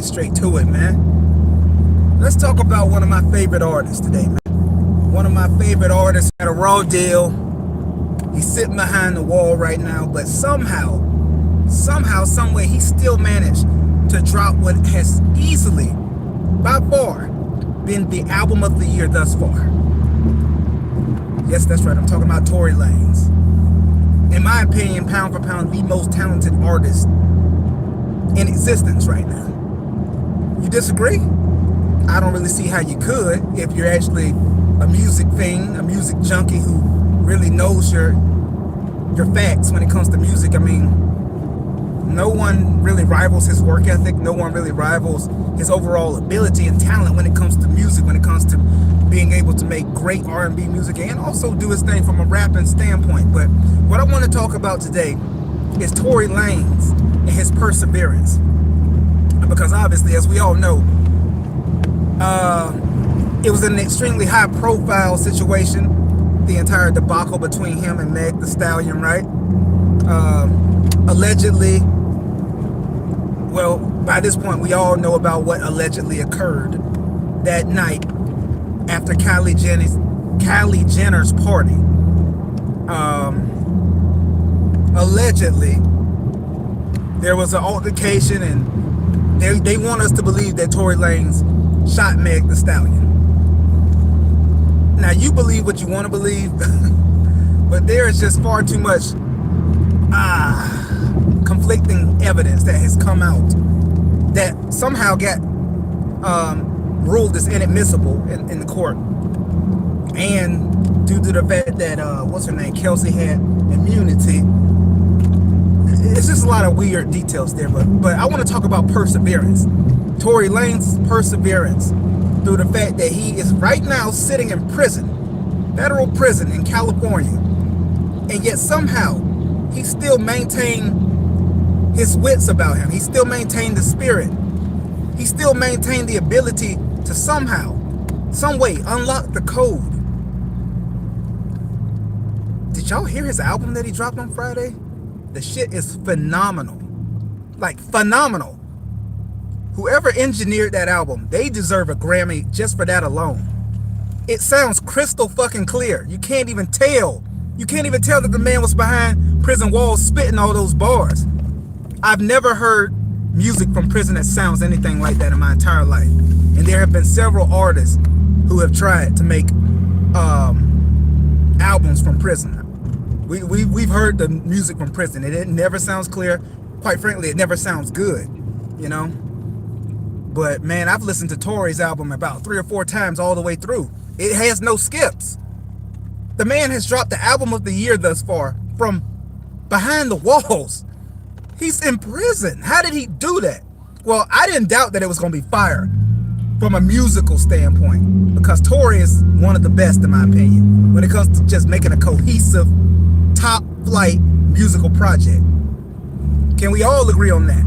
straight to it, man. Let's talk about one of my favorite artists today, man. One of my favorite artists had a raw deal. He's sitting behind the wall right now, but somehow, someway, he still managed to drop what has easily, by far, been the album of the year thus far. Yes, that's right. I'm talking about Tory Lanez. In my opinion, pound for pound, the most talented artist in existence right now. You disagree? I don't really see how you could if you're actually a music fiend, a music junkie who really knows your facts when it comes to music. I mean, no one really rivals his work ethic. No one really rivals his overall ability and talent when it comes to music, when it comes to being able to make great R&B music and also do his thing from a rapping standpoint. But what I want to talk about today is Tory Lanez and his perseverance. Because obviously, as we all know, it was an extremely high profile situation, the entire debacle between him and Meg the Stallion, right? Allegedly, well, by this point, we all know about what allegedly occurred that night after Kylie Jenner's party. Allegedly, there was an altercation, and they want us to believe that Tory Lanez shot Meg the Stallion. Now, you believe what you want to believe, but there is just far too much conflicting evidence that has come out that somehow got ruled as inadmissible in the court. And due to the fact that, what's her name, Kelsey had immunity, it's just a lot of weird details there. But I want to talk about perseverance. Tory Lanez's perseverance through the fact that he is right now sitting in prison, federal prison in California, and yet somehow he still maintained his wits about him. He still maintained the spirit. He still maintained the ability to somehow, some way, unlock the code. Did y'all hear his album that he dropped on Friday? The shit is phenomenal. Like, phenomenal. Whoever engineered that album, they deserve a Grammy just for that alone. It sounds crystal fucking clear. You can't even tell. You can't even tell that the man was behind prison walls spitting all those bars. I've never heard music from prison that sounds anything like that in my entire life. And there have been several artists who have tried to make albums from prison. We've heard the music from prison, and it never sounds clear. Quite frankly, it never sounds good, you know? But man, I've listened to Tory's album about 3 or 4 times all the way through. It has no skips. The man has dropped the album of the year thus far from behind the walls. He's in prison. How did he do that? Well, I didn't doubt that it was going to be fire from a musical standpoint, because Tory is one of the best, in my opinion, when it comes to just making a cohesive, top-flight musical project. Can we all agree on that?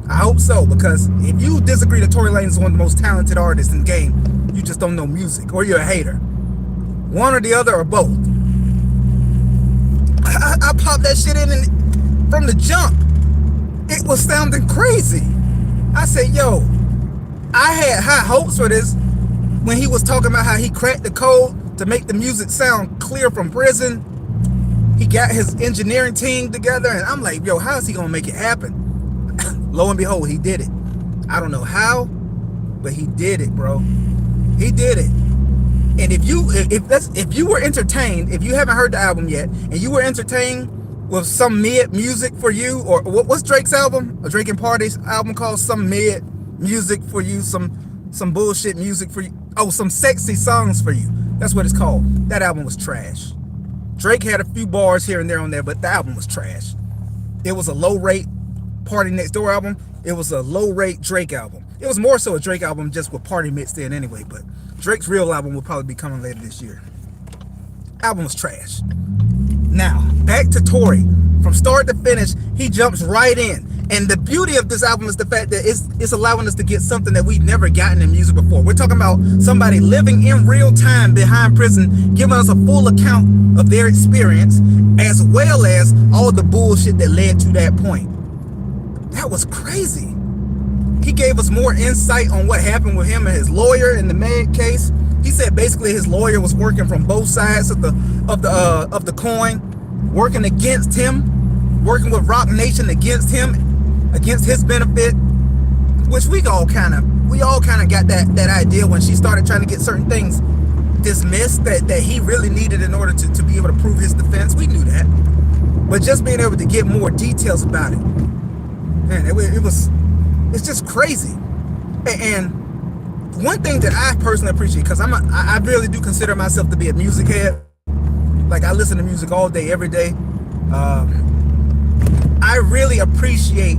I hope so, because if you disagree that Tory Lanez is one of the most talented artists in the game, you just don't know music, or you're a hater. One or the other, or both. I popped that shit in and from the jump. It was sounding crazy. I said, yo, I had high hopes for this when he was talking about how he cracked the code to make the music sound clear from prison. He got his engineering team together, and I'm like, yo, how is he gonna make it happen? Lo and behold, he did it. I don't know how, but he did it, bro. He did it. And if you were entertained, if you haven't heard the album yet, and you were entertained with some mid music for you, or what's Drake's album? A Drake and Party's album called some mid music for you, some bullshit music for you. Oh, some sexy songs for you. That's what it's called. That album was trash. Drake had a few bars here and there on there, but the album was trash. It was a low-rate Party Next Door album. It was a low-rate Drake album. It was more so a Drake album just with Party mixed in anyway, but Drake's real album will probably be coming later this year. Album was trash. Now, back to Tory. From start to finish, he jumps right in. And the beauty of this album is the fact that it's allowing us to get something that we've never gotten in music before. We're talking about somebody living in real time behind prison, giving us a full account of their experience, as well as all the bullshit that led to that point. That was crazy. He gave us more insight on what happened with him and his lawyer in the Meg case. He said basically his lawyer was working from both sides of the coin, working against him, working with Rock Nation against him, against his benefit. Which we all kind of got that idea when she started trying to get certain things dismissed that he really needed in order to be able to prove his defense. We knew that, but just being able to get more details about it, man, it's just crazy. And one thing that I personally appreciate, because I really do consider myself to be a music head. Like, I listen to music all day, every day. I really appreciate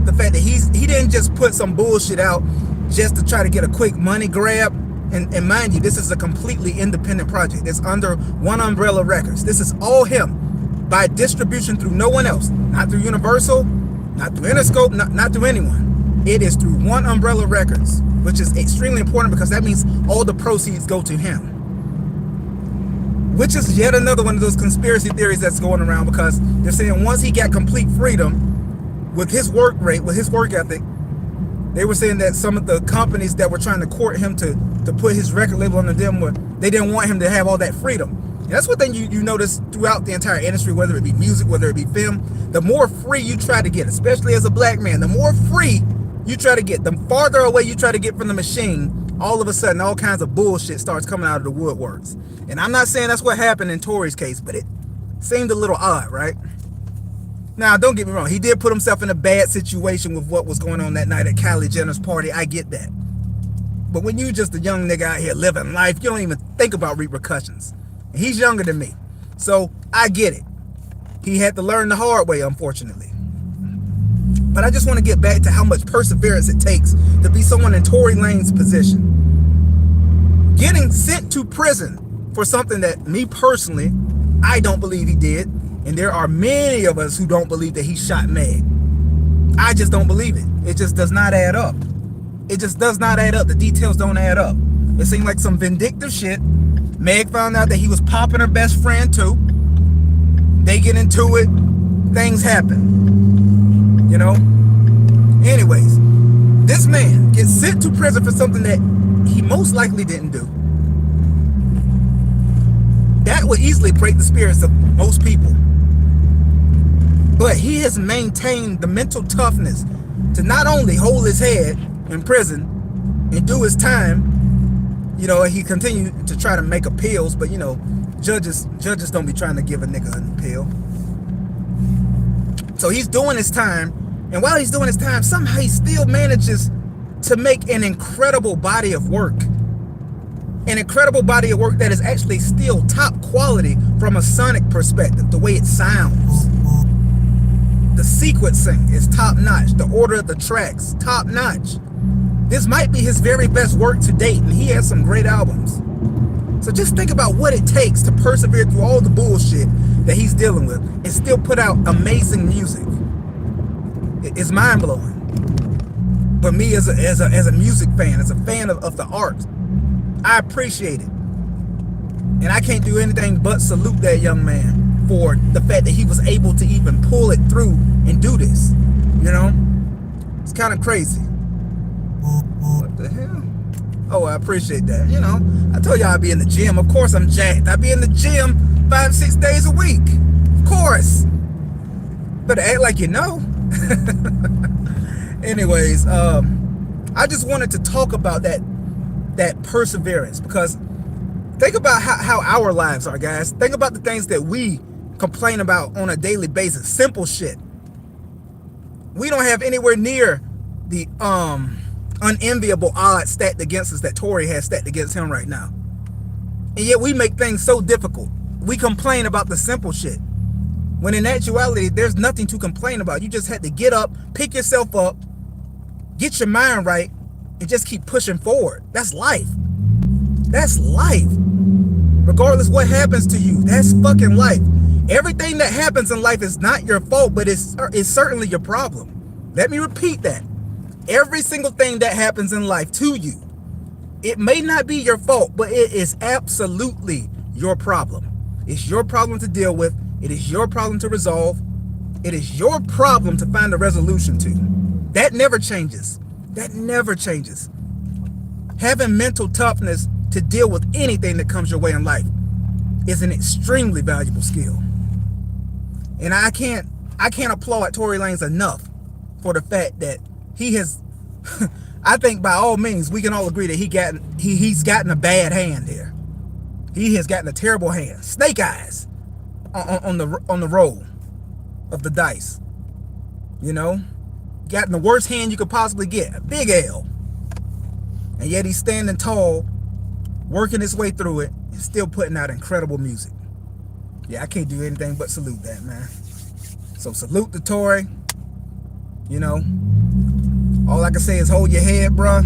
the fact that he didn't just put some bullshit out just to try to get a quick money grab. And mind you, this is a completely independent project. It's under One Umbrella Records. This is all him, by distribution through no one else. Not through Universal, not through Interscope, not through anyone. It is through One Umbrella Records, which is extremely important because that means all the proceeds go to him. Which is yet another one of those conspiracy theories that's going around, because they're saying once he got complete freedom with his work rate, with his work ethic, they were saying that some of the companies that were trying to court him to put his record label under them, they didn't want him to have all that freedom. And that's one thing you notice throughout the entire industry, whether it be music, whether it be film. The more free you try to get, especially as a black man, the more free you try to get, the farther away you try to get from the machine, all of a sudden all kinds of bullshit starts coming out of the woodworks. And I'm not saying that's what happened in Tory's case, but it seemed a little odd, right? Now, don't get me wrong. He did put himself in a bad situation with what was going on that night at Kylie Jenner's party. I get that. But when you just a young nigga out here living life, you don't even think about repercussions. And he's younger than me. So I get it. He had to learn the hard way, unfortunately. But I just want to get back to how much perseverance it takes to be someone in Tory Lanez's position. Getting sent to prison for something that, me personally, I don't believe he did. And there are many of us who don't believe that he shot Meg. I just don't believe it. It just does not add up. It just does not add up. The details don't add up. It seemed like some vindictive shit. Meg found out that he was popping her best friend too. They get into it. Things happen. You know? Anyways, this man gets sent to prison for something that he most likely didn't do. That would easily break the spirits of most people. But he has maintained the mental toughness to not only hold his head in prison and do his time. You know, he continued to try to make appeals, but you know, judges don't be trying to give a nigga an appeal. So he's doing his time, and while he's doing his time, somehow he still manages to make an incredible body of work. An incredible body of work that is actually still top quality from a sonic perspective, the way it sounds. The sequencing is top notch. The order of the tracks, top notch. This might be his very best work to date, and he has some great albums. So just think about what it takes to persevere through all the bullshit that he's dealing with and still put out amazing music. It's mind-blowing. But me as a music fan, as a fan of the art, I appreciate it. And I can't do anything but salute that young man for the fact that he was able to even pull it through and do this. You know? It's kind of crazy. What the hell? Oh, I appreciate that. You know, I told y'all I'd be in the gym. Of course I'm jacked. I'd be in the gym 5-6 days a week. Of course. Better act like you know. Anyways, I just wanted to talk about that perseverance, because think about how our lives are, guys. Think about the things that we complain about on a daily basis. Simple shit. We don't have anywhere near the unenviable odds stacked against us that Tory has stacked against him right now. And yet we make things so difficult. We complain about the simple shit, when in actuality there's nothing to complain about. You just had to get up, pick yourself up, get your mind right, and just keep pushing forward. That's life. That's life. Regardless what happens to you, that's fucking life. Everything that happens in life is not your fault, but it's certainly your problem. Let me repeat that. Every single thing that happens in life to you, it may not be your fault, but it is absolutely your problem. It's your problem to deal with. It is your problem to resolve. It is your problem to find a resolution to. That never changes. That never changes. Having mental toughness to deal with anything that comes your way in life is an extremely valuable skill. And I can't applaud Tory Lanez enough for the fact that he has I think by all means we can all agree that he's gotten a bad hand here. He has gotten a terrible hand. Snake eyes on the roll of the dice. You know? Gotten the worst hand you could possibly get. A big L. And yet he's standing tall, working his way through it, and still putting out incredible music. Yeah, I can't do anything but salute that, man. So salute to Tory. You know, all I can say is hold your head, bruh.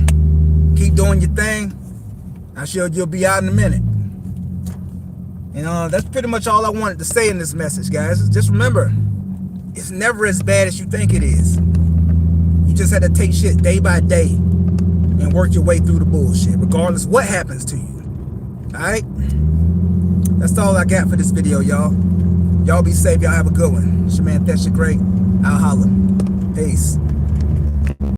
Keep doing your thing. I'm sure you'll be out in a minute. And that's pretty much all I wanted to say in this message, guys. Just remember, it's never as bad as you think it is. You just had to take shit day by day and work your way through the bullshit, regardless what happens to you. Alright? That's all I got for this video, y'all. Y'all be safe. Y'all have a good one. It's your man, Thatcher Great. I'll holla. Peace.